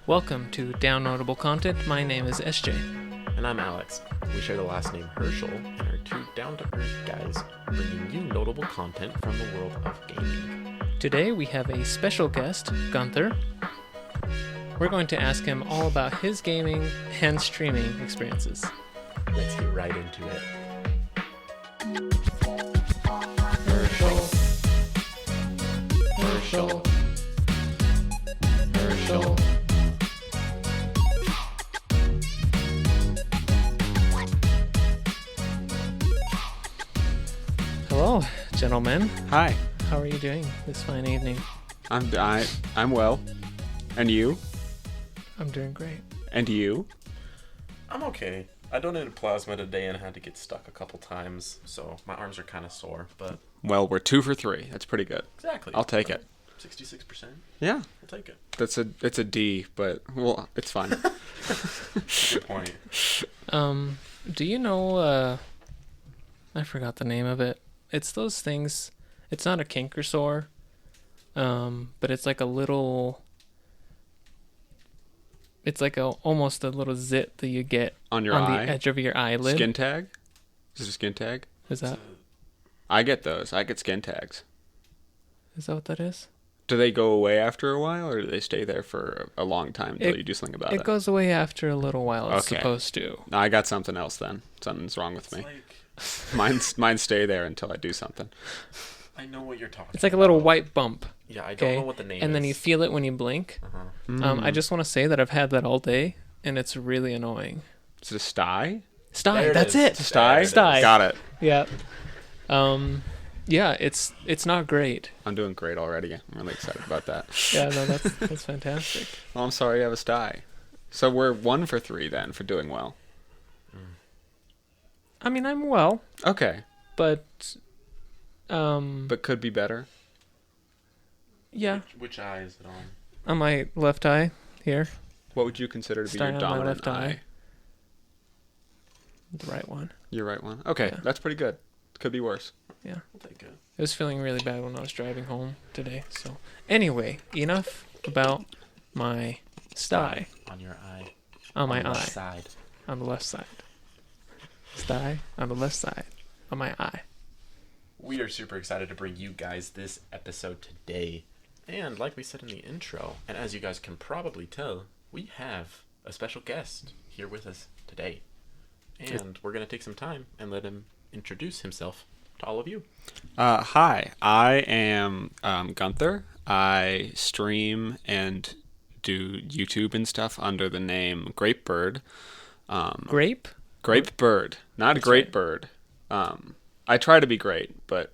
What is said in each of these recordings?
Welcome to DownNotableContent. My name is SJ. And I'm Alex. We share the last name Herschel and are two down-to-earth guys bringing you notable content from the world of gaming. Today we have a special guest, Gunther. We're going to ask him all about his gaming and streaming experiences. Let's get right into it. Herschel. Herschel. Herschel. Hello, gentlemen. Hi, How are you doing this fine evening? I'm well. And you? I'm doing great. And you? I'm okay. I donated plasma today and had to get stuck a couple times, so my arms are kind of sore, but... Well, we're 2 for 3. That's pretty good. Exactly. I'll take it. 66%? Yeah. I'll take it. It's a D, but well, it's fine. Good point. Do you know, I forgot the name of it. It's those things, it's not a canker sore, but it's like a little, it's like almost a little zit that you get On your on eye? the edge of your eyelid. Skin tag? Is it a skin tag? Is that I get those. I get skin tags. what that is? Do they go away after a while, or do they stay there for a long time until you do something about it? It goes away after a little while. It's Okay. supposed to. No, I got something else then. Something's wrong with me. Like, Mine stay there until I do something. I know what you're talking about. It's like a little white bump. Yeah, I don't Okay, know what the name is. and then you feel it when you blink. Uh-huh. I just want to say that I've had that all day, and it's really annoying. Is it a sty? Sty, There it that's is. it. Sty? Sty. Got it. Yeah. Yeah, it's not great. I'm doing great already. I'm really excited about that. Yeah, no, that's fantastic. Well, I'm sorry you have a sty. So we're 1 for 3 then for doing well. I mean, I'm well, Okay. but But could be better. yeah, Which eye is it on? on my left eye here, What would you consider to be Sty your on my dominant left eye? eye. The right one. Your right one? Okay, Yeah. that's pretty good. Could be worse. Yeah, I'll take it. it was feeling really bad when I was driving home today. So anyway, enough about my sty On your eye. on my the left eye side. on the left side. Sty on the left side on my eye. We are super excited to bring you guys this episode today. And like we said in the intro, and as you guys can probably tell, we have a special guest here with us today. And we're going to take some time and let him introduce himself to all of you. Hi, I am Gunther. I stream and do YouTube and stuff under the name Grapebird. Grape? Grapebird, not That's Great right. Bird. I try to be great, but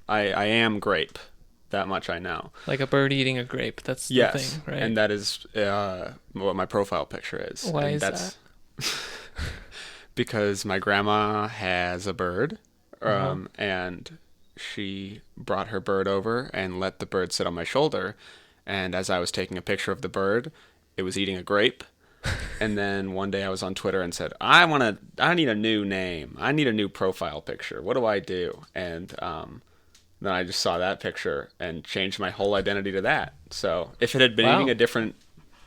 I am grape. That much I know. Like a bird eating a grape. That's the Yes, thing, right? and that is what my profile picture is. Why and is that's because my grandma has a bird, and she brought her bird over and let the bird sit on my shoulder. And as I was taking a picture of the bird, it was eating a grape. And then one day I was on Twitter and said, I need a new name. I need a new profile picture. What do I do? And then I just saw that picture and changed my whole identity to that. So if it had been Wow. eating a different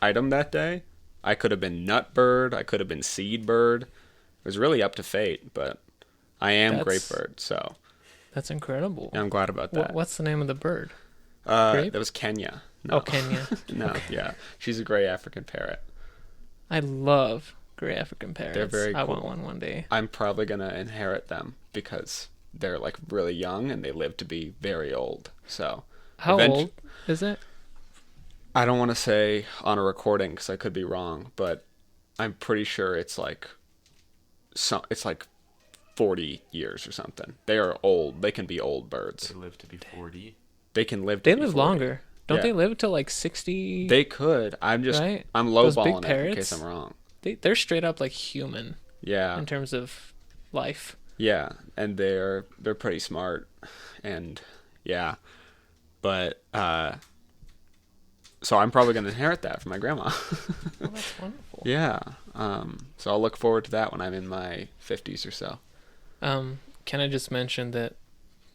item that day, I could have been nut bird. I could have been seed bird. It was really up to fate, but I am That's- Grapebird, so That's incredible. I'm glad about that. What's the name of the bird? Grape? That was Kenya. No. Oh, Kenya. No, yeah. She's a gray African parrot. I love gray African parrots. They're very I want cool. one day. I'm probably going to inherit them because they're like really young and they live to be very old. So How Event- old is it? I don't want to say on a recording because I could be wrong, but I'm pretty sure it's like 40 years or something. They are old. They can be old birds. They live to be 40. They can live. They to be live 40. longer. Don't Yeah. they live till like 60? They could. I'm Right? lowballing Those big it in parrots? case I'm wrong. They're straight up like human Yeah. in terms of life. Yeah, and they're pretty smart, and yeah, but so I'm probably gonna inherit that from my grandma. Oh, that's wonderful. Yeah, so I'll look forward to that when I'm in my 50s or so. Can I just mention that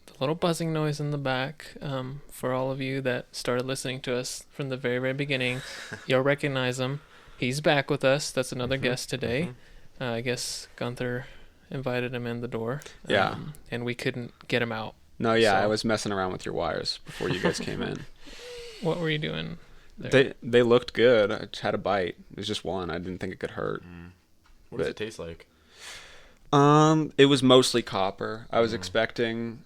the little buzzing noise in the back. For all of you that started listening to us from the very, very beginning, you'll recognize him. He's back with us. That's another guest today. I guess Gunther invited him in the door. Yeah. And we couldn't get him out. No, yeah, So- I was messing around with your wires before you guys came in. What were you doing there? They looked good. I just had a bite. It was just one. I didn't think it could hurt. What does it taste like? It was mostly copper. I was expecting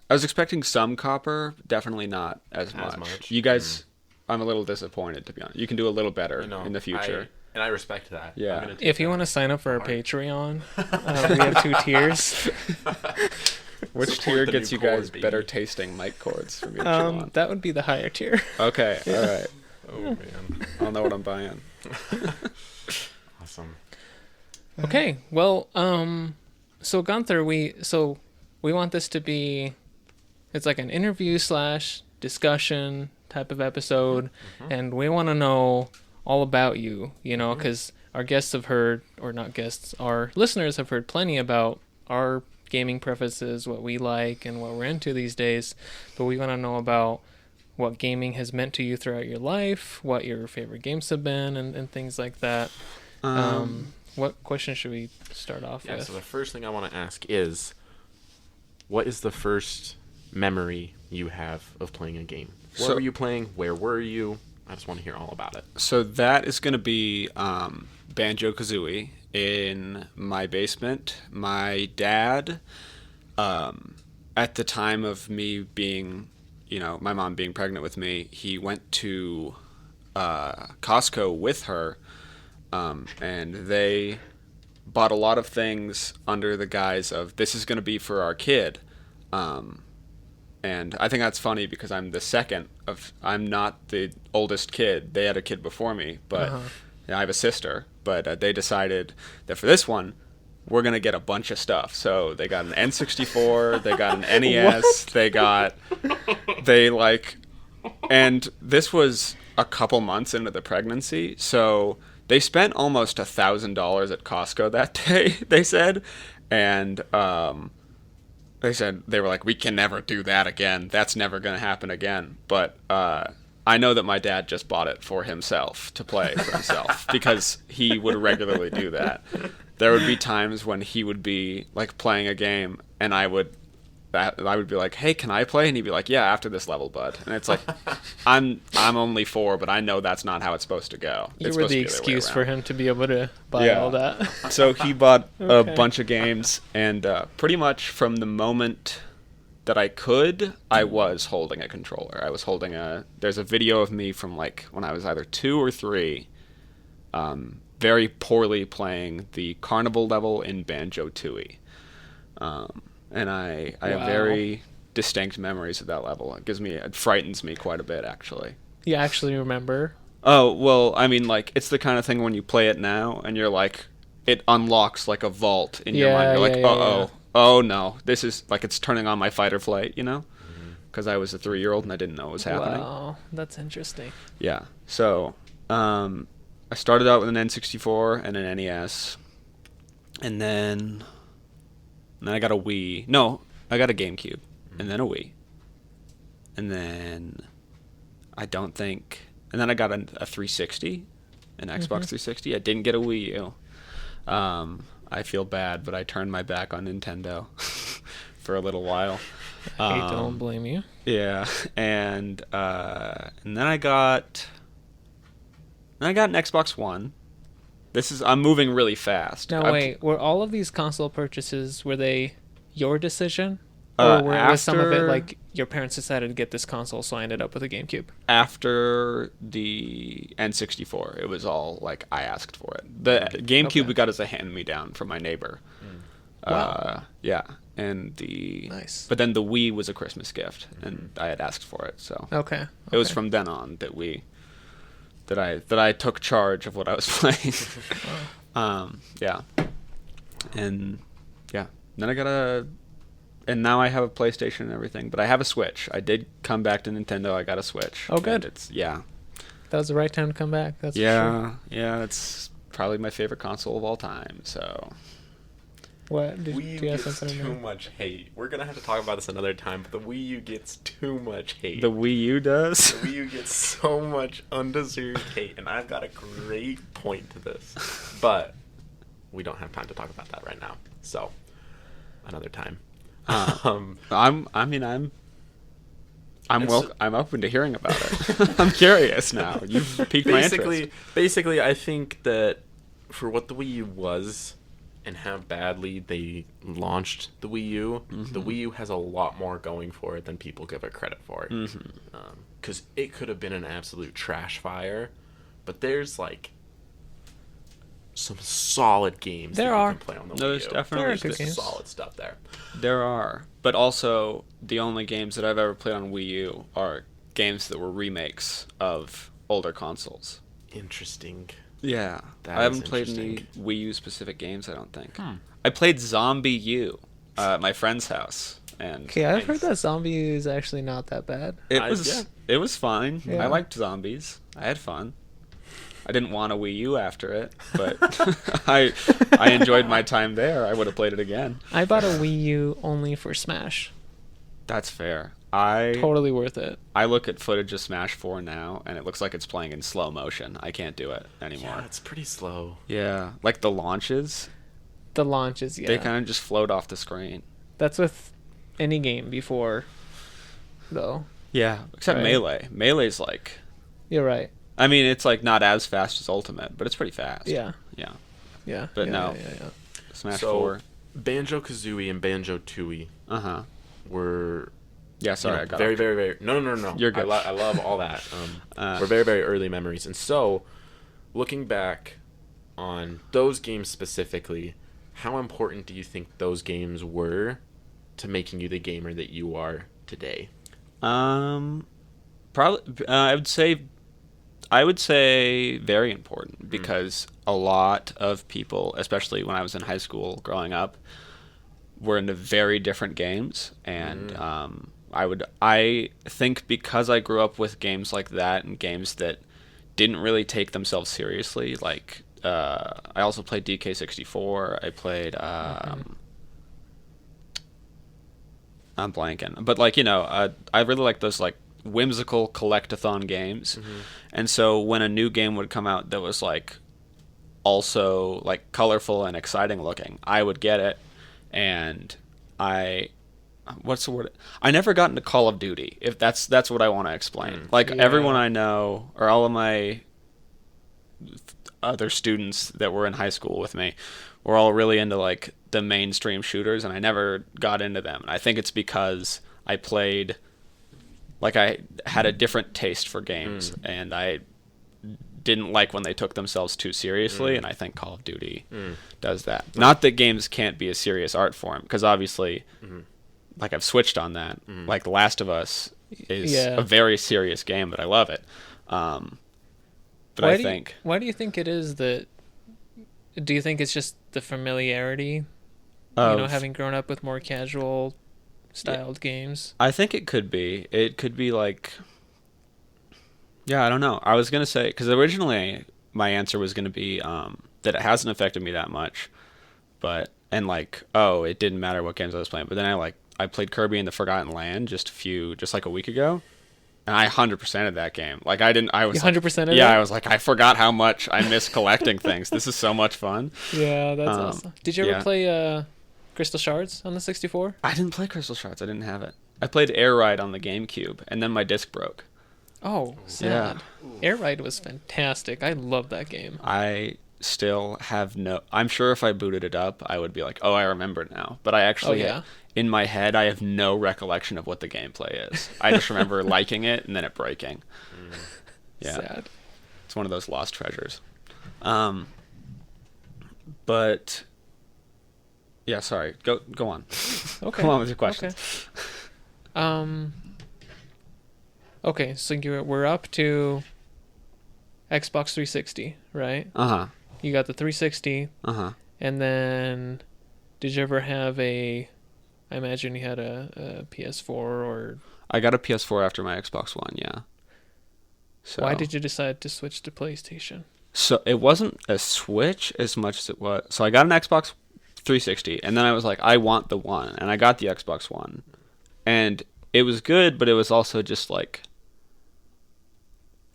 some copper, definitely not as much. You guys, I'm a little disappointed, to be honest. You can do a little better in the future. And I respect that. Yeah. If you want to sign up for our Patreon, we have 2 tiers. Which Support tier the gets new you guys cord, baby. better tasting mic cords from each one? That would be the higher tier. Okay, all right. Oh, man. I'll know what I'm buying. Awesome. Okay, well, so Gunther, we want this to be, it's like an interview / discussion type of episode, and we want to know all about you, because our guests have heard, or not guests, our listeners have heard plenty about our gaming preferences, what we like, and what we're into these days, but we want to know about what gaming has meant to you throughout your life, what your favorite games have been, and things like that. What question should we start off with? So the first thing I want to ask is, what is the first memory you have of playing a game? What were you playing? Where were you? I just want to hear all about it. So that is going to be Banjo-Kazooie in my basement. My dad, at the time of me being, my mom being pregnant with me, he went to Costco with her, and they bought a lot of things under the guise of, this is going to be for our kid. And I think that's funny because I'm not the oldest kid. They had a kid before me, but I have a sister. But they decided that for this one, we're going to get a bunch of stuff. So they got an N64, they got an NES, and this was a couple months into the pregnancy. So they spent almost $1,000 at Costco that day, they said. And, they were like, we can never do that again. That's never going to happen again. But I know that my dad just bought it for himself, to play for himself, because he would regularly do that. There would be times when he would be like playing a game, and I would be like, hey, can I play? And he'd be like, yeah, after this level, bud. And it's like, I'm only 4, but I know that's not how it's supposed to go. You were the excuse for him to be able to buy all that. So he bought a bunch of games, and pretty much from the moment that I could, I was holding a controller. I was holding there's a video of me from like when I was either 2 or 3, very poorly playing the carnival level in Banjo-Tooie. And I have very distinct memories of that level. It frightens me quite a bit, actually. You actually remember? Oh, well, I mean, like, it's the kind of thing when you play it now, and you're like, it unlocks, like, a vault in your mind. You're like, oh, no, this is, like, it's turning on my fight or flight, Because I was a 3-year-old and I didn't know what was happening. Wow, that's interesting. Yeah, so, I started out with an N64 and an NES, and then I got a Wii. No, I got a GameCube, and then a Wii. And then and then I got a 360, an Xbox 360. I didn't get a Wii U. I feel bad, but I turned my back on Nintendo for a little while. I don't blame you. Yeah, and then I got an Xbox One. I'm moving really fast. Now wait, were all of these console purchases, were they your decision? Or was some of it like your parents decided to get this console, so I ended up with a GameCube? After the N64, it was all like I asked for it. The GameCube we got as a hand-me-down from my neighbor. Wow. Yeah, and Nice. But then the Wii was a Christmas gift, and I had asked for it, so Okay. It was from then on that I took charge of what I was playing. Yeah, and yeah, then and now I have a PlayStation and everything, but I have a Switch. I did come back to Nintendo. I got a Switch. Oh, good. That was the right time to come back. That's for sure. Yeah, it's probably my favorite console of all time. So What? Do Wii you U have gets something in too mind? much hate. We're gonna have to talk about this another time, but the Wii U gets too much hate. The Wii U does? The Wii U gets so much undeserved hate, and I've got a great point to this. But we don't have time to talk about that right now. So, another time. I'm open to hearing about it. I'm curious now. You've piqued my interest. Basically, I think that for what the Wii U was and how badly they launched the Wii U, the Wii U has a lot more going for it than people give it credit for. Because it could have been an absolute trash fire, but there's like some solid games There that are. you can play on the There's Wii U. definitely There are good There's games. solid stuff there. There are, but also the only games that I've ever played on Wii U are games that were remakes of older consoles. Interesting. Yeah, That I haven't is played any interesting. Wii U specific games. I don't think. I played Zombie U at my friend's house, and Okay, I've heard Nice. that Zombie is actually not that bad. it I- was yeah. it was fine. Yeah. I liked zombies. I had fun. I didn't want a Wii U after it, but I enjoyed my time there. I would have played it again. I bought a Wii U only for Smash. That's fair. I Totally worth it. I look at footage of Smash 4 now, and it looks like it's playing in slow motion. I can't do it anymore. Yeah, it's pretty slow. Yeah, like the launches, The launches, yeah. they kind of just float off the screen. That's with any game before, though. Yeah, except Right. Melee. Melee's like, You're right. I mean, it's like not as fast as Ultimate, but it's pretty fast. Yeah. Yeah. Yeah. But yeah, no. Yeah. Smash So, 4. Banjo-Kazooie and Banjo-Tooie Uh-huh. were Yeah, sorry, you know, I got very, off. very, very. No. You're good. I love all that. Were very, very early memories. And so, looking back on those games specifically, how important do you think those games were to making you the gamer that you are today? Probably I would say very important because a lot of people, especially when I was in high school growing up, were into very different games, and I think because I grew up with games like that and games that didn't really take themselves seriously, like I also played DK64. I played I'm blanking, but like I really like those like whimsical collect-a-thon games, and so when a new game would come out that was like also like colorful and exciting looking, I would get it, and what's the word? I never got into Call of Duty. If that's what I want to explain. Like Yeah. everyone I know, or all of my other students that were in high school with me, were all really into like the mainstream shooters, and I never got into them. And I think it's because I played, like I had a different taste for games, and I didn't like when they took themselves too seriously, and I think Call of Duty does that. Not that games can't be a serious art form, because obviously, like I've switched on that. Like The Last of Us is Yeah. a very serious game, but I love it. But I think Why do you think it is that? Do you think it's just the familiarity? of- Having grown up with more casual styled games. I think it could be. It could be like, yeah, I don't know. I was gonna say, because originally my answer was gonna be that it hasn't affected me that much, and like, oh, it didn't matter what games I was playing. But then I played Kirby and the Forgotten Land just like a week ago, and I 100%ed that game. Like I didn't. I was You like, 100%ed Yeah, it? I was like, I forgot how much I miss collecting things. This is so much fun. Yeah, that's awesome. Did you ever yeah. play Crystal Shards on the 64? I didn't play Crystal Shards. I didn't have it. I played Air Ride on the GameCube, and then my disc broke. Oh, sad. Air Ride was fantastic. I love that game. I still have I'm sure if I booted it up, I would be like, oh, I remember it now. But I actually, yeah? in my head, I have no recollection of what the gameplay is. I just remember liking it and then it breaking. Yeah. Sad. It's one of those lost treasures. But, yeah, sorry. Go on. Okay. Go on with your questions. Okay. Okay, so we're up to Xbox 360, right? Uh-huh. You got the 360, Uh-huh. and then did you ever have I imagine you had a PS4 or... I got a PS4 after my Xbox One, yeah. So. Why did you decide to switch to PlayStation? So it wasn't a Switch as much as it was. So I got an Xbox 360, and then I was like, I want the One, and I got the Xbox One, and it was good, but it was also just like,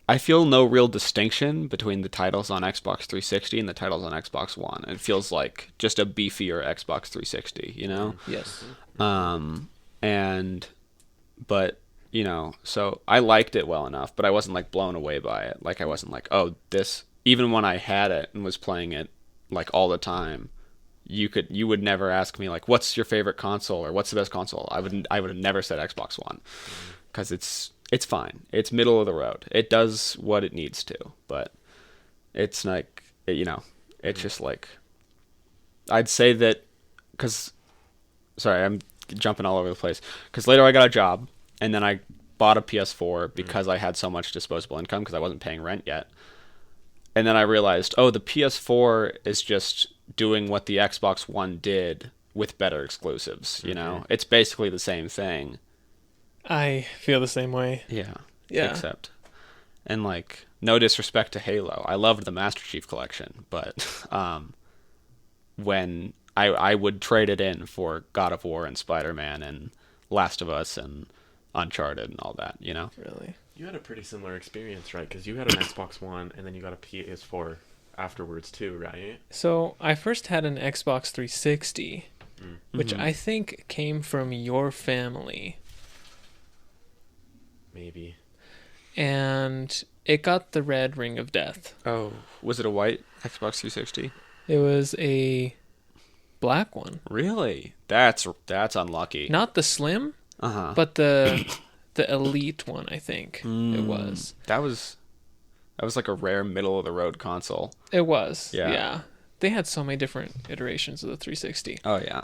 I feel no real distinction between the titles on Xbox 360 and the titles on Xbox One. It feels like just a beefier Xbox 360, you know? Yes. But, you know, so I liked it well enough, but I wasn't like blown away by it. Like, I wasn't like, oh, this, even when I had it and was playing it like all the time, you would never ask me like, what's your favorite console or what's the best console? I would have never said Xbox One, because it's fine. It's middle of the road. It does what it needs to, but it's like, you know, it's just like, I'd say that, because, sorry, I'm jumping all over the place, because later I got a job, and then I bought a PS4 because I had so much disposable income because I wasn't paying rent yet. And then I realized, oh, the PS4 is just doing what the Xbox One did with better exclusives, you know? It's basically the same thing. I feel the same way. Yeah. Yeah. Except, and like, no disrespect to Halo. I loved the Master Chief Collection, but when I would trade it in for God of War and Spider-Man and Last of Us and Uncharted and all that, you know? Really? You had a pretty similar experience, right? Because you had an Xbox One, and then you got a PS4 afterwards too, right? So I first had an Xbox 360, which I think came from your family. Maybe. And it got the red ring of death. Oh. Was it a white Xbox 360? It was a black one. Really? That's unlucky. Not the slim, but the elite one, I think it was. That was like a rare middle of the road console. It was. Yeah. Yeah. They had so many different iterations of the 360. Oh yeah.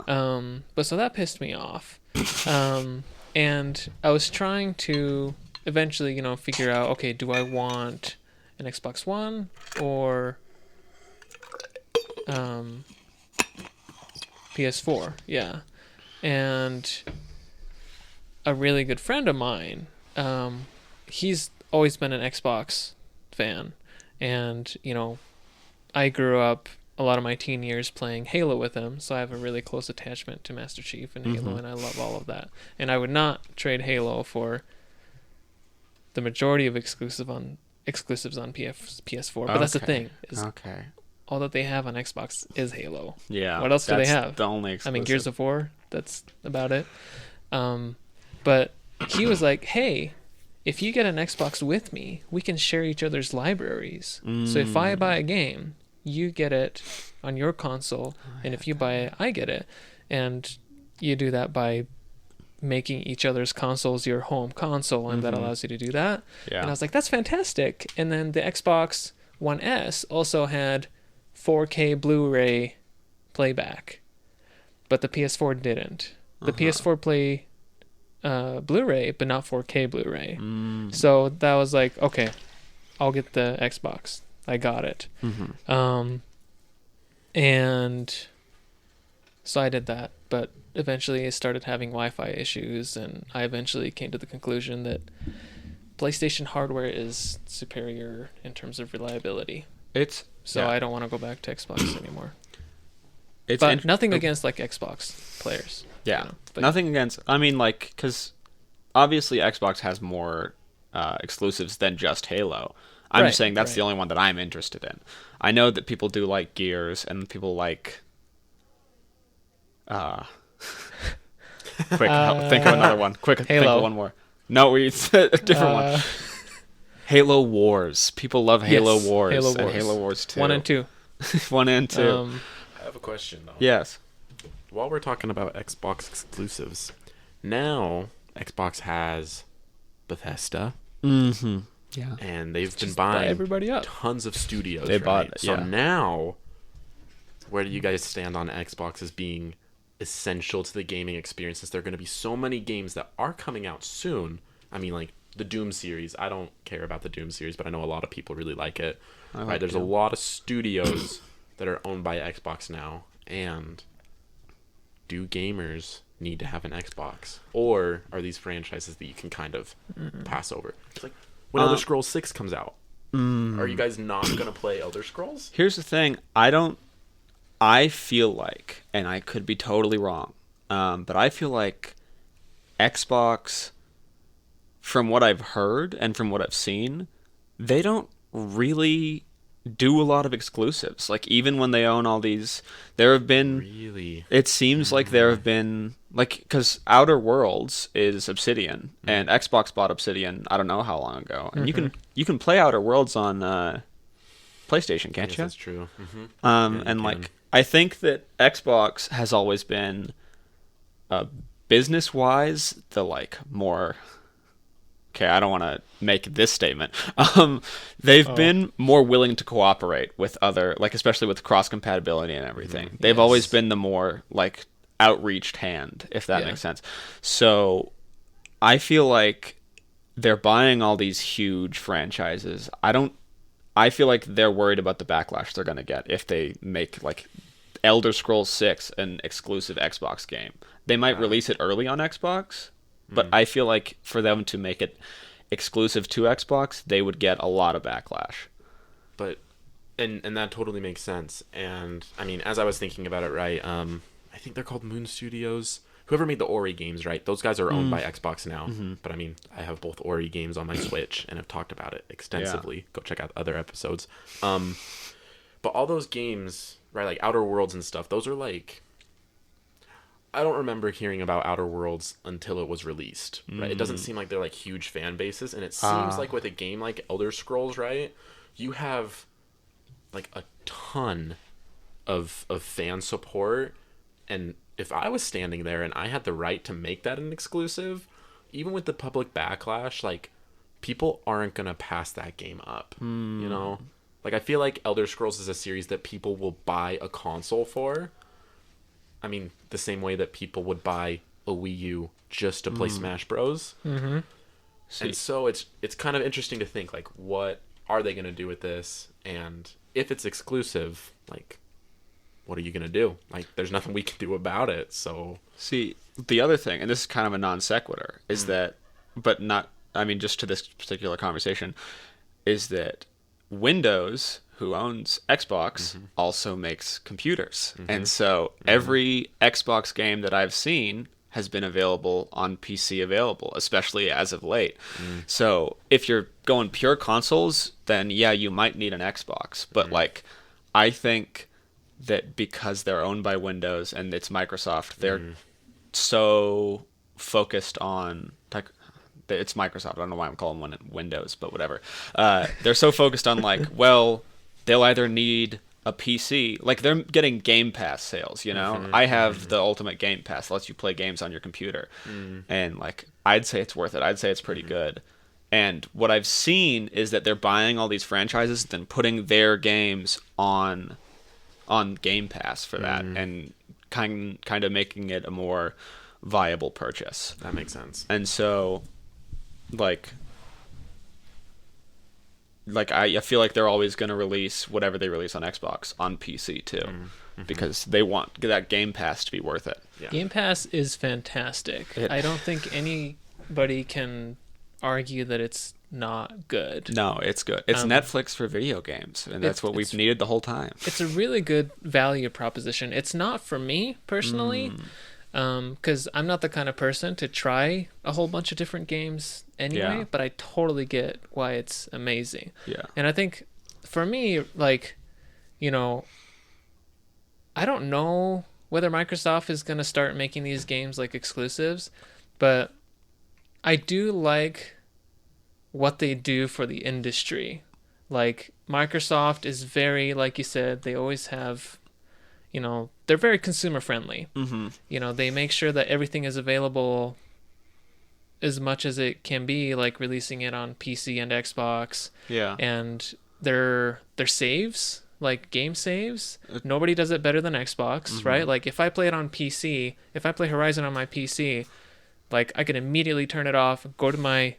But so that pissed me off. And I was trying to eventually, you know, figure out, okay, do I want an Xbox One or PS4? Yeah. And a really good friend of mine, he's always been an Xbox fan, and you know, I grew up a lot of my teen years playing Halo with him, so I have a really close attachment to Master Chief and Halo, and I love all of that. And I would not trade Halo for the majority of exclusives on PS4. But that's the thing, is all that they have on Xbox is Halo. Yeah. What else do they have? The only exclusive. I mean, Gears of War, that's about it. But he was like, hey, if you get an Xbox with me, we can share each other's libraries. So if I buy a game, you get it on your console, and if you buy it, I get it. And you do that by making each other's consoles your home console, and that allows you to do that. Yeah. And I was like, that's fantastic. And then the Xbox One S also had 4K Blu-ray playback, but the PS4 didn't. The PS4 play Blu-ray, but not 4K Blu-ray. So that was like, okay, I'll get the Xbox. I got it. And so I did that, but eventually I started having Wi-Fi issues, and I eventually came to the conclusion that PlayStation hardware is superior in terms of reliability. I don't want to go back to Xbox anymore. But nothing against like Xbox players. Yeah. You know, but Nothing against, I mean, like, because obviously Xbox has more exclusives than just Halo. I'm just saying that's the only one that I'm interested in. I know that people do like Gears, and people like think of another one. Think of one more. No, it's a different one. Halo Wars. People love Halo Wars. Halo Wars. And Halo Wars 2. 1 and 2. 1 and 2. I have a question, though. Yes. While we're talking about Xbox exclusives, now Xbox has Bethesda. Yeah. And they've been buying everybody up. tons of studios. They bought right? it, So yeah. now, where do you guys stand on Xbox as being essential to the gaming experience? Since there are going to be so many games that are coming out soon. I mean, like the Doom series. I don't care about the Doom series, but I know a lot of people really like it. Right? There's a lot of studios that are owned by Xbox now. And do gamers need to have an Xbox? Or are these franchises that you can kind of pass over? It's like when Elder Scrolls 6 comes out. Are you guys not going to play Elder Scrolls? Here's the thing. I don't I feel like, and I could be totally wrong, but I feel like Xbox, from what I've heard and from what I've seen, they don't really do a lot of exclusives. Like, even when they own all these, there have been... Really? It seems like there have been... Like, because Outer Worlds is Obsidian, and Xbox bought Obsidian I don't know how long ago. And you can play Outer Worlds on PlayStation, can't you? That's true. And like, I think that Xbox has always been, business-wise, the like more... Okay, I don't want to make this statement. They've been more willing to cooperate with other, like, especially with cross-compatibility and everything. They've always been the more, like, outreached hand, if that makes sense. So I feel like they're buying all these huge franchises. I feel like they're worried about the backlash they're going to get if they make, like, Elder Scrolls 6 an exclusive Xbox game. They might release it early on Xbox, but I feel like for them to make it exclusive to Xbox, they would get a lot of backlash. But and that totally makes sense. And I mean, as I was thinking about it, right, I think they're called Moon Studios. Whoever made the Ori games, right? Those guys are owned by Xbox now. But I mean, I have both Ori games on my Switch and have talked about it extensively. Yeah. Go check out other episodes. But all those games, right, like Outer Worlds and stuff, those are like... I don't remember hearing about Outer Worlds until it was released, right? It doesn't seem like they're like huge fan bases, and it seems like with a game like Elder Scrolls, right, you have like a ton of fan support, and if I was standing there and I had the right to make that an exclusive, even with the public backlash, like, people aren't gonna pass that game up, you know? Like, I feel like Elder Scrolls is a series that people will buy a console for. I mean, the same way that people would buy a Wii U just to play Smash Bros. And so it's kind of interesting to think, like, what are they going to do with this? And if it's exclusive, like, what are you going to do? Like, there's nothing we can do about it, so... See, the other thing, and this is kind of a non sequitur, is that, but not, I mean, just to this particular conversation, is that Windows... who owns Xbox, also makes computers. And so every Xbox game that I've seen has been available on PC available, especially as of late. So if you're going pure consoles, then yeah, you might need an Xbox. But like, I think that because they're owned by Windows and it's Microsoft, they're so focused on... like, it's Microsoft. I don't know why I'm calling one Windows, but whatever. They're so focused on like, well... they'll either need a PC, like they're getting Game Pass sales, you know? I have the Ultimate Game Pass, that lets you play games on your computer. And like, I'd say it's worth it. I'd say it's pretty good. And what I've seen is that they're buying all these franchises, then putting their games on Game Pass for that, and kind of making it a more viable purchase. That makes sense. And so, like I feel like they're always going to release whatever they release on Xbox on PC too, because they want that Game Pass to be worth it. Yeah. Game Pass is fantastic. I don't think anybody can argue that it's not good. No, it's good. It's Netflix for video games, and that's what we've needed the whole time. It's a really good value proposition. It's not for me personally, because I'm not the kind of person to try a whole bunch of different games anyway, but I totally get why it's amazing. Yeah. And I think for me, like, you know, I don't know whether Microsoft is going to start making these games like exclusives, but I do like what they do for the industry. Like, Microsoft is very, like you said, they always have, you know, they're very consumer friendly. You know, they make sure that everything is available as much as it can be, like releasing it on PC and Xbox. Yeah. And their saves, like game saves, nobody does it better than Xbox, right? Like, if I play it on PC, if I play Horizon on my PC, like, I can immediately turn it off, go to my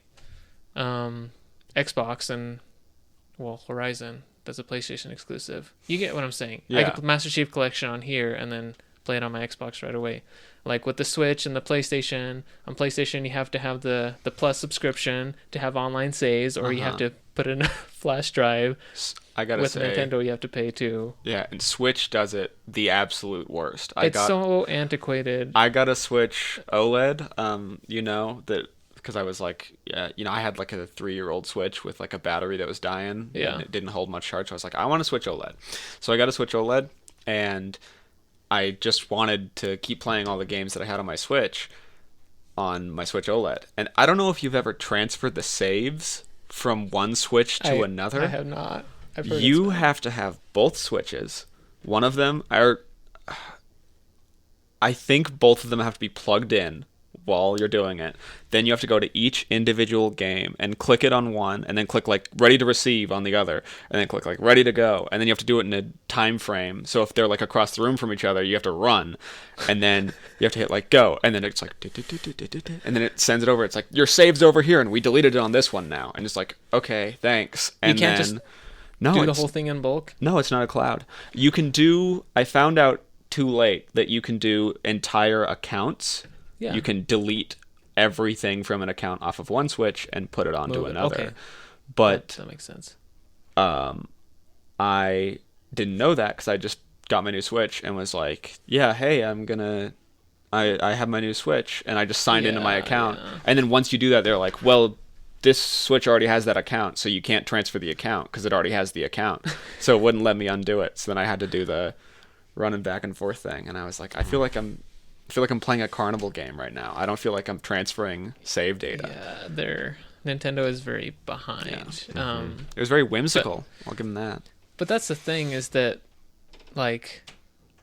Xbox, and, well, Horizon, that's a PlayStation exclusive. You get what I'm saying. Yeah. I can put Master Chief Collection on here and then play it on my Xbox right away. Like with the Switch and the PlayStation, on PlayStation you have to have the Plus subscription to have online saves, or you have to put it in a flash drive. I gotta with say, Nintendo you have to pay too. yeah, and Switch does it the absolute worst. It's so antiquated. I got a Switch OLED, that because I was like, yeah, I had like a 3-year-old Switch with like a battery that was dying. Yeah. And it didn't hold much charge. So I was like, I want a Switch OLED. So I got a Switch OLED, and I just wanted to keep playing all the games that I had on my Switch OLED. And I don't know if you've ever transferred the saves from one Switch to another. I have not. I've heard You have to have both Switches. One of them I think both of them have to be plugged in while you're doing it. Then you have to go to each individual game and click it on one, and then click like ready to receive on the other, and then click like ready to go, and then you have to do it in a time frame. So if they're like across the room from each other, you have to run, and then you have to hit like go, and then it's like and then it sends it over. It's like your save's over here, and we deleted it on this one now, and it's like okay, thanks. And you can't then just do the whole thing in bulk. No, it's not a cloud. You can do. I found out too late that you can do entire accounts. Yeah. You can delete everything from an account off of one Switch and put it onto another. Okay. But that makes sense. I didn't know that because I just got my new Switch and was like, yeah, hey, I have my new Switch, and I just signed into my account. Yeah. And then once you do that, they're like, well, this Switch already has that account, so you can't transfer the account because it already has the account. So it wouldn't let me undo it. So then I had to do the running back and forth thing, and I was like, I feel like I'm playing a carnival game right now. I don't feel like I'm transferring save data. Yeah, Nintendo is very behind. Yeah. It was very whimsical. I'll give them that. But that's the thing, is that like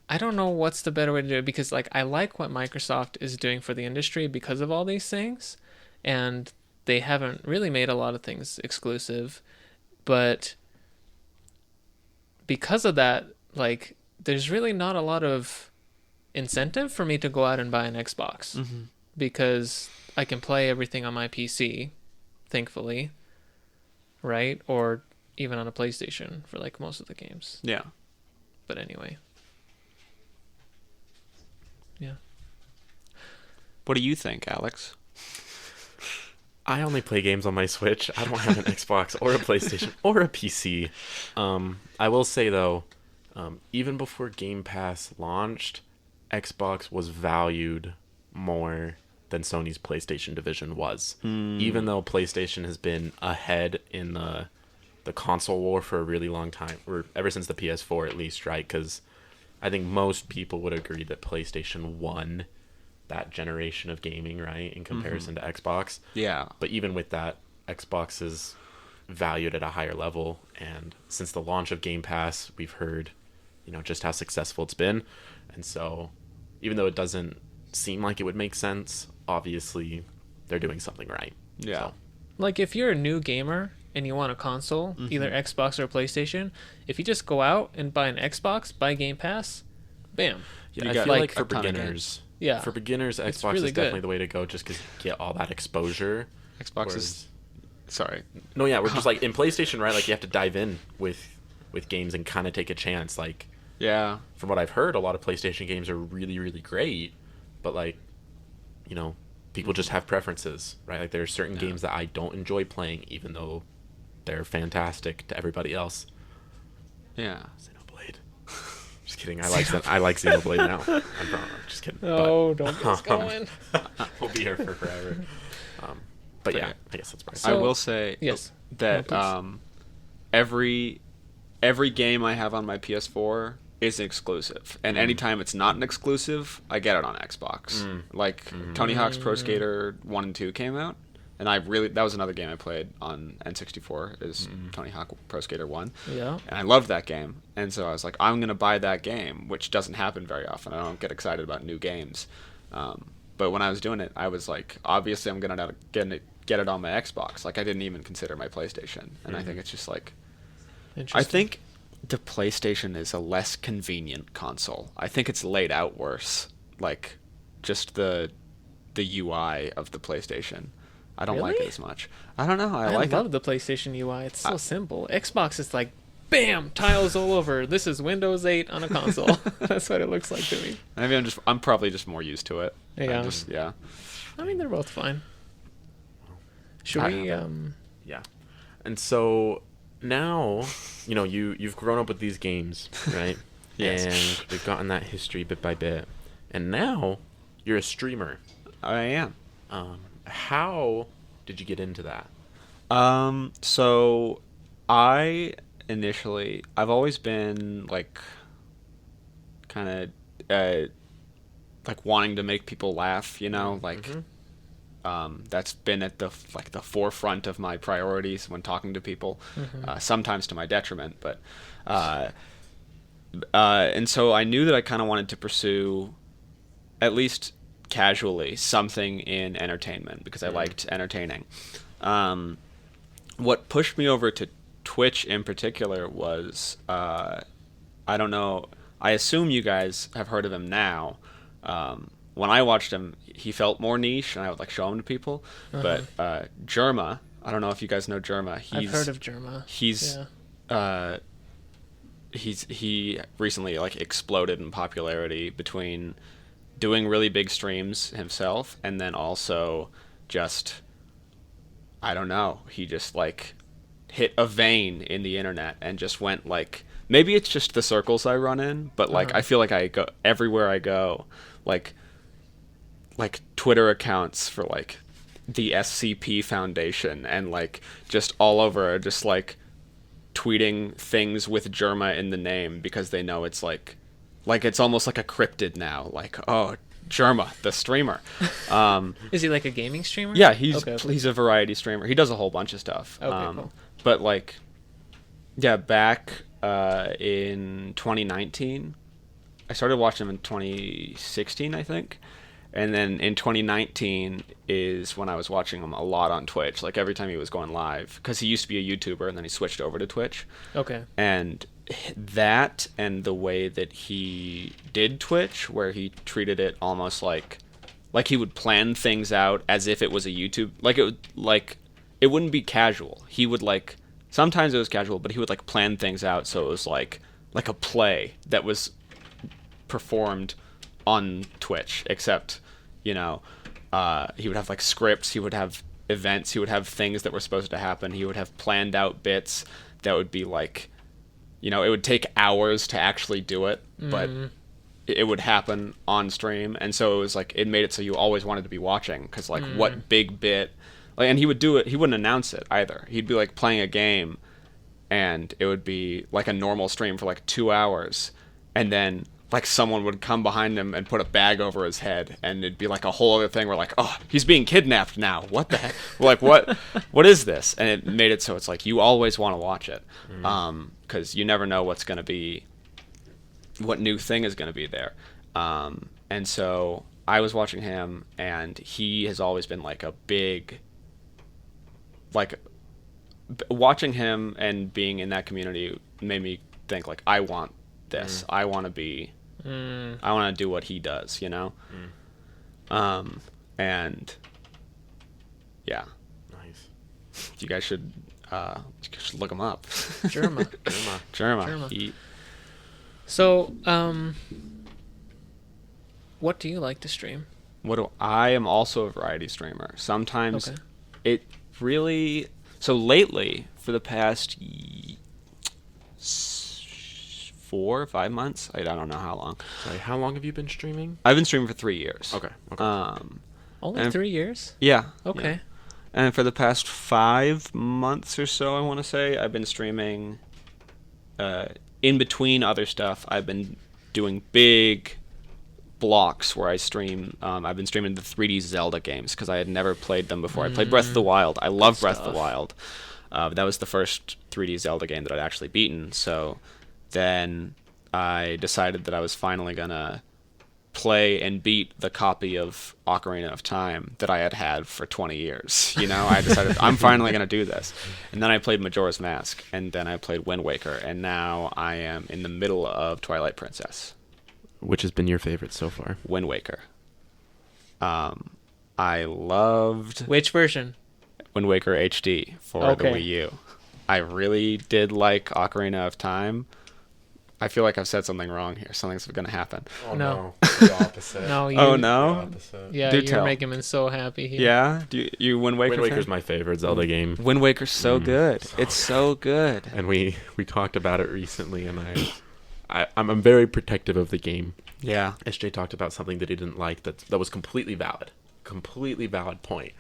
I don't know what's the better way to do it, because like I like what Microsoft is doing for the industry because of all these things, and they haven't really made a lot of things exclusive, but because of that, like there's really not a lot of incentive for me to go out and buy an Xbox, because I can play everything on my PC, thankfully, right? Or even on a PlayStation for like most of the games. Yeah. But anyway. Yeah. What do you think, Alex? I only play games on my Switch. I don't have an Xbox or a PlayStation or a PC. I will say though, even before Game Pass launched, Xbox was valued more than Sony's PlayStation division was. Even though PlayStation has been ahead in the console war for a really long time, or ever since the PS4 at least, right? Because I think most people would agree that PlayStation won that generation of gaming, right, in comparison to Xbox. Yeah. But even with that, Xbox is valued at a higher level, and since the launch of Game Pass, we've heard, just how successful it's been. And so, even though it doesn't seem like it would make sense, obviously they're doing something right. Yeah. So. Like if you're a new gamer and you want a console, either Xbox or PlayStation, if you just go out and buy an Xbox, buy Game Pass, bam. Yeah, I got feel like like for a ton of beginners, Yeah. for beginners, It's Xbox really is definitely good. the way to go, just because you get all that exposure. Xbox is... Sorry. No, yeah, we're just like in PlayStation, right? Like you have to dive in with games and kind of take a chance. Like, Yeah. from what I've heard, a lot of PlayStation games are really, really great, but like, people just have preferences, right? Like there are certain games that I don't enjoy playing, even though they're fantastic to everybody else. Yeah. Xenoblade. Just kidding. I like Xenoblade now. I'm just kidding. Oh, don't get us going. We'll be here for forever. But yeah, I guess that's right. I will say yes. that No, every game I have on my PS4 is exclusive, and anytime it's not an exclusive, I get it on Xbox. Like Tony Hawk's Pro Skater 1 and 2 came out, and that was another game I played on N64 is Tony Hawk Pro Skater 1. Yeah. And I loved that game, and so I was like, I'm gonna buy that game, which doesn't happen very often. I don't get excited about new games, but when I was doing it, I was like, obviously I'm gonna get it on my Xbox. Like I didn't even consider my PlayStation, and I think it's just like, I think the PlayStation is a less convenient console. I think it's laid out worse. Like, just the UI of the PlayStation. I don't like it Really? as much. I don't know. I love the PlayStation UI. It's so simple. Xbox is like, bam, tiles all over. This is Windows 8 on a console. That's what it looks like to me. Maybe I'm probably just more used to it. Yeah. Yeah. I mean, they're both fine. Should we? Yeah. And so now, you've grown up with these games, right? Yes. And we've gotten that history bit by bit. And now you're a streamer. I am. How did you get into that? So I've always been like kind of like wanting to make people laugh, that's been at the forefront of my priorities when talking to people, sometimes to my detriment, but and so I knew that I kind of wanted to pursue, at least casually, something in entertainment because I liked entertaining. What pushed me over to Twitch in particular was, I don't know, I assume you guys have heard of him now. When I watched him, he felt more niche, and I would like show him to people. But Germa, I don't know if you guys know Germa. I've heard of Germa. He recently like exploded in popularity between doing really big streams himself and then also just, I don't know, he just like hit a vein in the internet and just went like, maybe it's just the circles I run in, but like I feel like I go everywhere I go, like Twitter accounts for like the SCP Foundation and like just all over are just like tweeting things with Germa in the name because they know it's like it's almost like a cryptid now, like, oh, Germa, the streamer. Is he like a gaming streamer? Yeah, he's a variety streamer. He does a whole bunch of stuff. Okay, cool. But like, yeah, back in 2019, I started watching him in 2016, I think. And then in 2019 is when I was watching him a lot on Twitch, like every time he was going live, because he used to be a YouTuber and then he switched over to Twitch. Okay. And that and the way that he did Twitch, where he treated it almost like he would plan things out as if it was a YouTube, it wouldn't be casual. He would like, sometimes it was casual, but he would like plan things out so it was like a play that was performed on Twitch, except, he would have like scripts, he would have events, he would have things that were supposed to happen, he would have planned out bits that would be like, it would take hours to actually do it, but it would happen on stream, and so it was like, it made it so you always wanted to be watching, because like what big bit, like, and he would do it, he wouldn't announce it either, he'd be like playing a game, and it would be like a normal stream for like 2 hours, and then like someone would come behind him and put a bag over his head, and it'd be like a whole other thing where like, oh, he's being kidnapped now. What the heck? Like, what is this? And it made it so it's like you always want to watch it, because you never know what's going to be, what new thing is going to be there. And so I was watching him, and he has always been like a big, like, watching him and being in that community made me think like, I want this. I want to be. I want to do what he does, and yeah, Nice. you guys should look him up. Germa. So, what do you like to stream? I am also a variety streamer. Sometimes Okay. it really, so lately for the past 4 or 5 months, I don't know how long. Sorry, how long have you been streaming? I've been streaming for 3 years. Okay. Only 3 years? Yeah. Okay. Yeah. And for the past 5 months or so, I want to say, I've been streaming, in between other stuff, I've been doing big blocks where I stream. I've been streaming the 3D Zelda games because I had never played them before. I played Breath of the Wild. I love Breath of the Wild. That was the first 3D Zelda game that I'd actually beaten, so then I decided that I was finally going to play and beat the copy of Ocarina of Time that I had had for 20 years. I decided I'm finally going to do this. And then I played Majora's Mask, and then I played Wind Waker, and now I am in the middle of Twilight Princess. Which has been your favorite so far? Wind Waker. I loved Which version? Wind Waker HD for the Wii U. I really did like Ocarina of Time. I feel like I've said something wrong here. Something's going to happen. Oh No. the opposite. No, you. Oh The no. opposite. Yeah, Do you're tell. making me so happy here. Yeah. Do you Wind Waker? Wind Waker's fan? my favorite Zelda game. Wind Waker's so good. It's so good. And we talked about it recently, and I'm very protective of the game. Yeah. SJ talked about something that he didn't like that was completely valid point,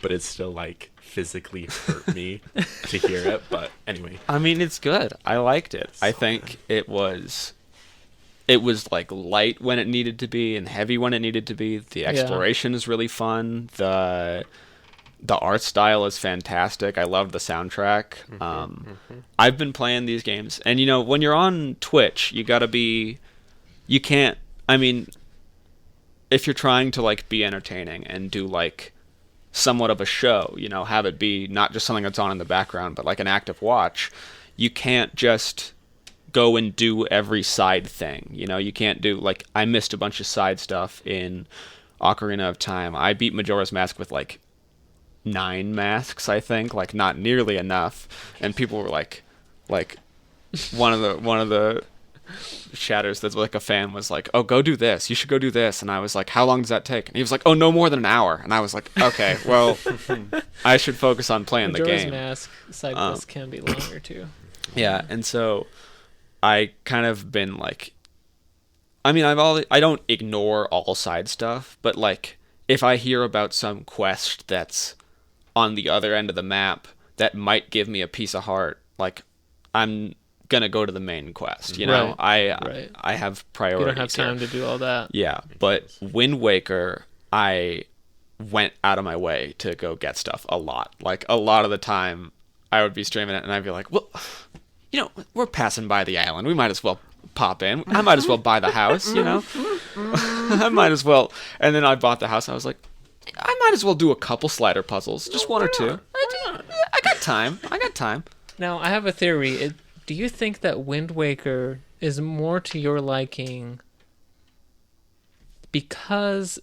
but it still like physically hurt me to hear it. But anyway, I mean, it's good. I liked it. I think it was like light when it needed to be and heavy when it needed to be. The exploration is really fun. The art style is fantastic. I love the soundtrack. I've been playing these games, and when you're on Twitch, you can't. I mean, if you're trying to like be entertaining and do like somewhat of a show, have it be not just something that's on in the background, but like an active watch, you can't just go and do every side thing. You can't do like, I missed a bunch of side stuff in Ocarina of Time. I beat Majora's Mask with like 9 masks, I think, like not nearly enough. And people were like one of the shatters that's like a fan was like, oh, go do this, you should go do this, and I was like, how long does that take? And he was like, oh, no more than an hour. And I was like, okay, well, I should focus on playing the game. Mask side quests can be longer too. Yeah, and so I kind of been like, I mean, I don't ignore all side stuff, but like if I hear about some quest that's on the other end of the map that might give me a piece of heart, like I'm gonna go to the main quest. Right. I have priorities. You don't have time to do all that. Yeah, but Wind Waker, I went out of my way to go get stuff a lot. Like a lot of the time, I would be streaming it and I'd be like, well, we're passing by the island. We might as well pop in. I might as well buy the house. I might as well. And then I bought the house. I was like, I might as well do a couple slider puzzles, just one or two. I got time. Now I have a theory. Do you think that Wind Waker is more to your liking because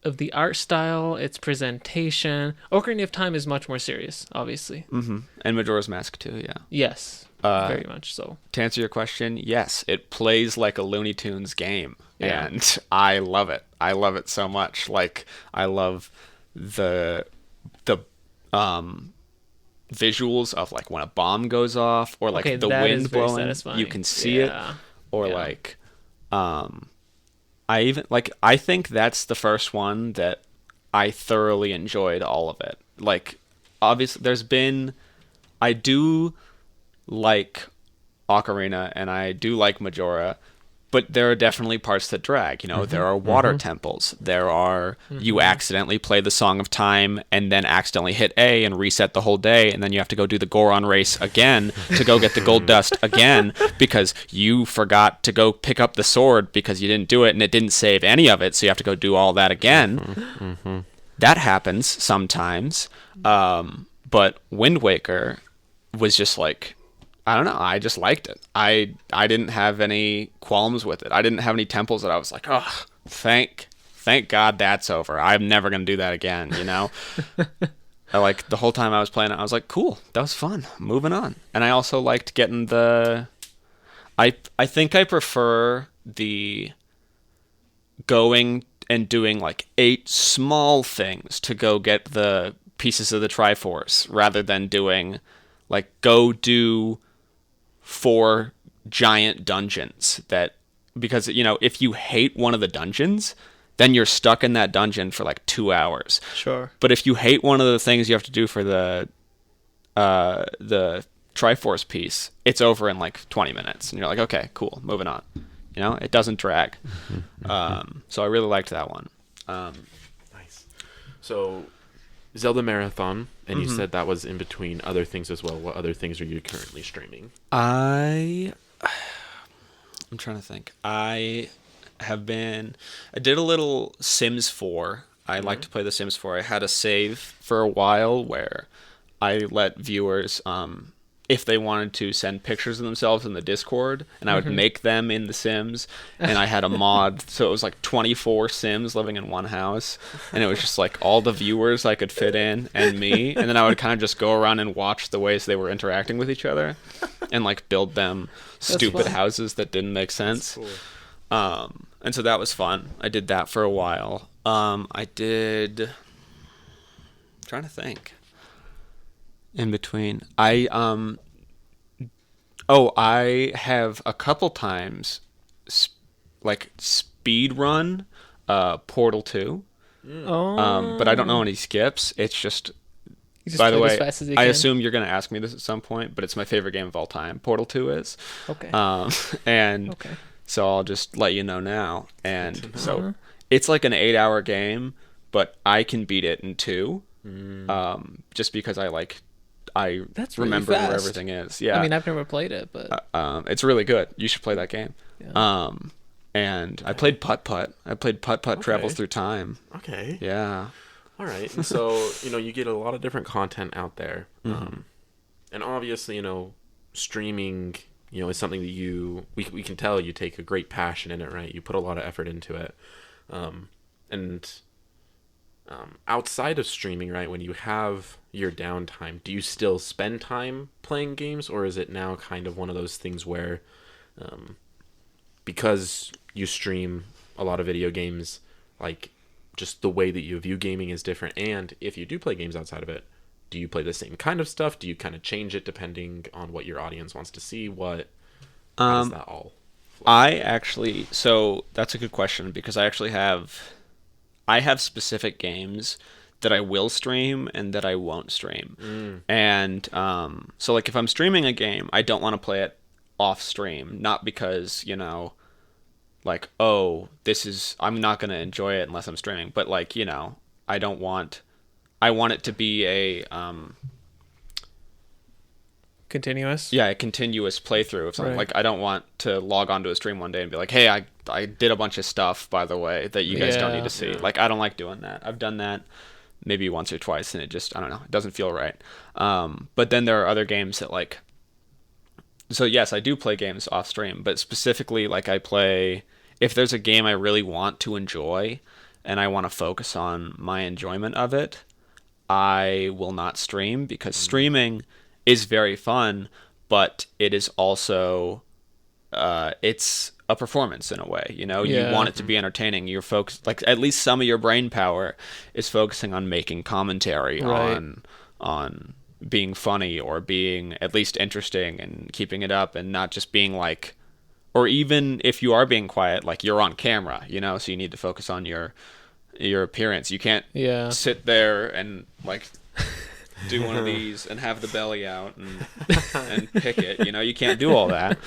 of the art style, its presentation? Ocarina of Time is much more serious, obviously. Mm-hmm. And Majora's Mask too, yeah. Yes, very much so. To answer your question, yes, it plays like a Looney Tunes game, Yeah. and I love it. I love it so much. Like I love the visuals of like when a bomb goes off or like the wind blowing, satisfying. you can see it, or like I think that's the first one that I thoroughly enjoyed all of it. Like obviously I do like Ocarina and I do like Majora, but there are definitely parts that drag. There are water temples. There are you accidentally play the Song of Time and then accidentally hit A and reset the whole day, and then you have to go do the Goron race again to go get the gold dust again because you forgot to go pick up the sword because you didn't do it and it didn't save any of it, so you have to go do all that again. That happens sometimes. But Wind Waker was just like, I don't know. I just liked it. I didn't have any qualms with it. I didn't have any temples that I was like, oh, thank God that's over. I'm never going to do that again, I like the whole time I was playing it, I was like, cool, that was fun. Moving on. And I also liked getting I think I prefer the going and doing like 8 small things to go get the pieces of the Triforce rather than doing like go do 4 giant dungeons because if you hate one of the dungeons, then you're stuck in that dungeon for like 2 hours. Sure. But if you hate one of the things you have to do for the Triforce piece, it's over in like 20 minutes and you're like, okay, cool, moving on. It doesn't drag. So I really liked that one. Nice. So Zelda Marathon, and you said that was in between other things as well. What other things are you currently streaming? I'm trying to think. I did a little Sims 4. I like to play the Sims 4. I had a save for a while where I let viewers if they wanted to send pictures of themselves in the Discord, and I would make them in The Sims, and I had a mod, so it was like 24 Sims living in one house, and it was just like all the viewers I could fit in, and me, and then I would kind of just go around and watch the ways they were interacting with each other, and like build them stupid houses that didn't make sense. That's cool. And so that was fun. I did that for a while. I'm trying to think. In between, I have a couple times speed run Portal 2. But I don't know any skips. It's just, by the way, as fast as you I can. assume you're going to ask me this at some point, but it's my favorite game of all time. Portal 2 is. Okay. So I'll just let you know now. And so it's like an 8-hour game, but I can beat it in 2. Just because That's really remember fast. where everything is. Yeah. I mean, I've never played it, but It's really good. You should play that game. Yeah. And I played Putt-Putt. I played Putt-Putt Travels Through Time. Okay. Yeah. All right. And so, you get a lot of different content out there. And obviously, streaming, is something that we can tell you take a great passion in it, right? You put a lot of effort into it. Outside of streaming, right, when you have your downtime, do you still spend time playing games, or is it now kind of one of those things where, because you stream a lot of video games, like, just the way that you view gaming is different, and if you do play games outside of it, do you play the same kind of stuff? Do you kind of change it depending on what your audience wants to see? How does that all flow? So that's a good question, because I have specific games that I will stream and that I won't stream. And so like if I'm streaming a game, I don't want to play it off stream, not because, like, I'm not going to enjoy it unless I'm streaming, but like, I want it to be a continuous. Yeah, a continuous playthrough of something. Right. Like, I don't want to log onto a stream one day and be like, hey, I did a bunch of stuff, by the way, that you guys don't need to see. Yeah. Like, I don't like doing that. I've done that maybe once or twice, and it just, I don't know, it doesn't feel right. But then there are other games that, like, so yes, I do play games off stream, but specifically, like, if there's a game I really want to enjoy and I want to focus on my enjoyment of it, I will not stream, because streaming is very fun, but it is also it's a performance in a way. You want it to be entertaining. You're focused, like, at least some of your brain power is focusing on making commentary, right, on being funny or being at least interesting and keeping it up, and not just being like, or even if you are being quiet, like, you're on camera, so you need to focus on your appearance. You can't sit there and like do one of these and have the belly out and pick it. You can't do all that.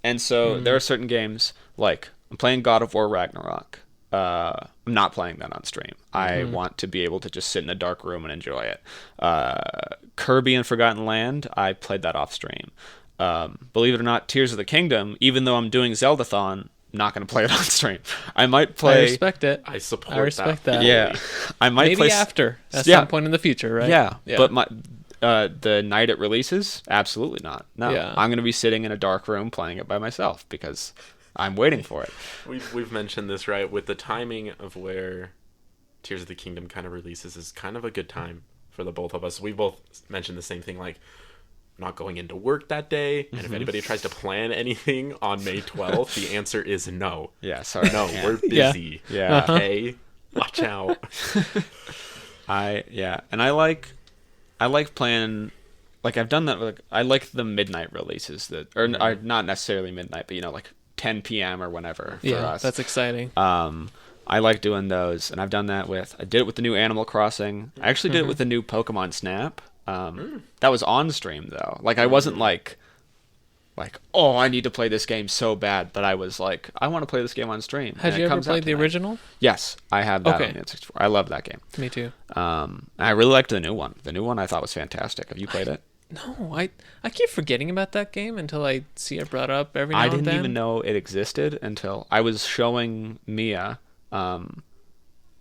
And so there are certain games, like I'm playing God of War Ragnarok. I'm not playing that on stream. I want to be able to just sit in a dark room and enjoy it. Kirby and Forgotten Land, I played that off stream. Believe it or not, Tears of the Kingdom, even though I'm doing Zeldathon, not going to play it on stream. I might play. I respect it. I support I respect that. Yeah, I might maybe play after at some point in the future, right? Yeah. But the night it releases, absolutely not. No, Yeah. I'm going to be sitting in a dark room playing it by myself because I'm waiting for it. We've mentioned this, right? With the timing of where Tears of the Kingdom kind of releases is kind of a good time for the both of us. We both mentioned the same thing, like, not going into work that day, and if anybody tries to plan anything on May 12th, the answer is no. Yeah, sorry. No, we're busy. Yeah. Okay, watch out. And I like playing, like, I've done that with, like, I like the midnight releases that are not necessarily midnight, but like 10 p.m. or whenever for us. That's exciting. I like doing those, and I did it with the new Animal Crossing. I actually did it with the new Pokemon Snap. That was on stream though. Like, I wasn't like, oh, I need to play this game so bad, but I was like, I want to play this game on stream. Had you ever played the original? Yes, I have that Okay. on the N64. I love that game. Me too. I really liked the new one. The new one I thought was fantastic. Have you played it? No, I keep forgetting about that game until I see it brought up every now and then. I didn't even know it existed until I was showing Mia.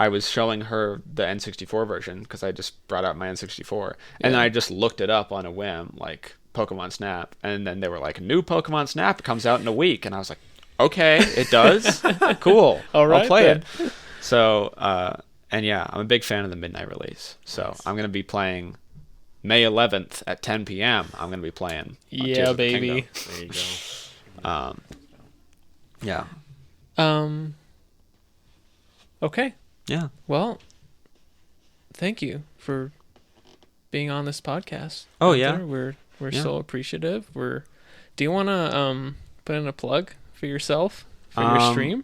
I was showing her the N64 version because I just brought out my N64, and then I just looked it up on a whim, like Pokemon Snap, and then they were like, "New Pokemon Snap comes out in a week," and I was like, "Okay, it does. Cool. All right, I'll play then. it." So, and yeah, I'm a big fan of the midnight release. So I'm gonna be playing May 11th at 10 p.m. I'm gonna be playing. Tears Yeah, of the baby. Kingdom. There you go. Yeah. Okay. Yeah. Well, thank you for being on this podcast. Oh, Gunther. yeah. We're Yeah. so appreciative. Do you want to put in a plug for yourself for your stream?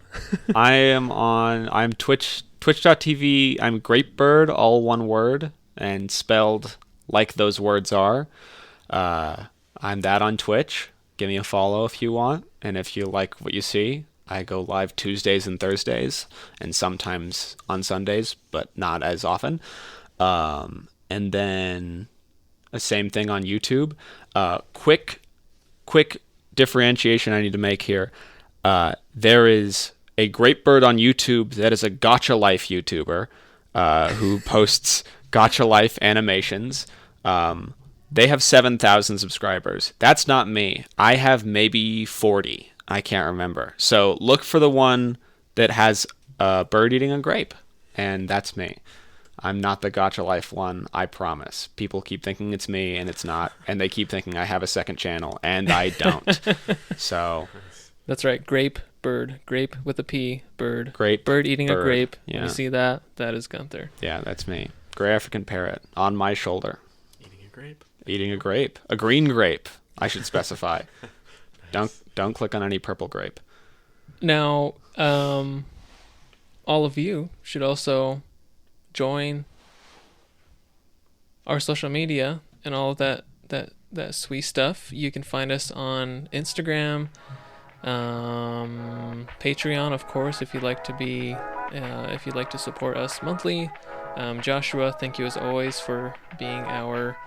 I'm twitch.tv. I'm Grapebird, all one word and spelled like those words are. I'm that on Twitch. Give me a follow if you want. And if you like what you see, I go live Tuesdays and Thursdays and sometimes on Sundays, but not as often. And then the same thing on YouTube. Quick differentiation I need to make here. There is a Grapebird on YouTube that is a Gacha Life YouTuber who posts Gacha Life animations. They have 7,000 subscribers. That's not me. I have maybe 40. I can't remember. So look for the one that has a bird eating a grape, and that's me. I'm not the Gacha Life one, I promise. People keep thinking it's me, and it's not. And they keep thinking I have a second channel, and I don't. So That's right. Grapebird. Grape with a P. Bird. Grape Bird eating a bird. grape. Yeah. You see that? That is Gunther. yeah, that's me. Gray African parrot on my shoulder. Eating a grape. Eating a grape. A green grape, I should specify. Don't click on any purple grape. Now, all of you should also join our social media and all of that sweet stuff. You can find us on Instagram, Patreon, of course, if you'd like to support us monthly. Joshua, thank you as always for being our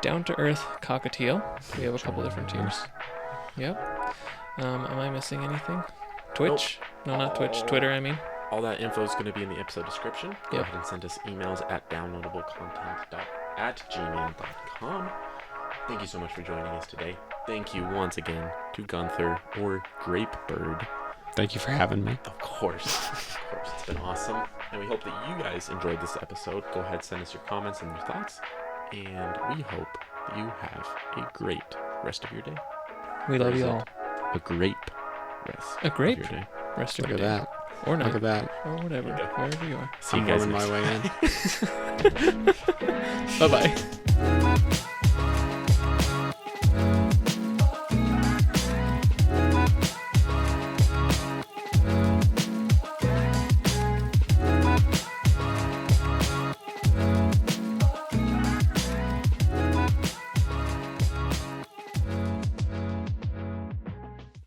down-to-earth cockatiel. We have a couple different tiers. Yep. Am I missing anything? Twitch? No, not Twitch. Twitter, I mean. All that info is going to be in the episode description. Go Yep. ahead and send us emails at downnotablecontent@gmail.com. Thank you so much for joining us today. Thank you once again to Gunther or Grapebird. Thank you for having me. Of course. It's been awesome. And we hope that you guys enjoyed this episode. Go ahead, send us your comments and your thoughts. And we hope that you have a great rest of your day. We love you all. A grape rest A grape? of your day. Rest of Look your at day. that. Or night. Look at that. Or whatever. There you go. Wherever you are. See you I'm guys on my next way in. Bye-bye.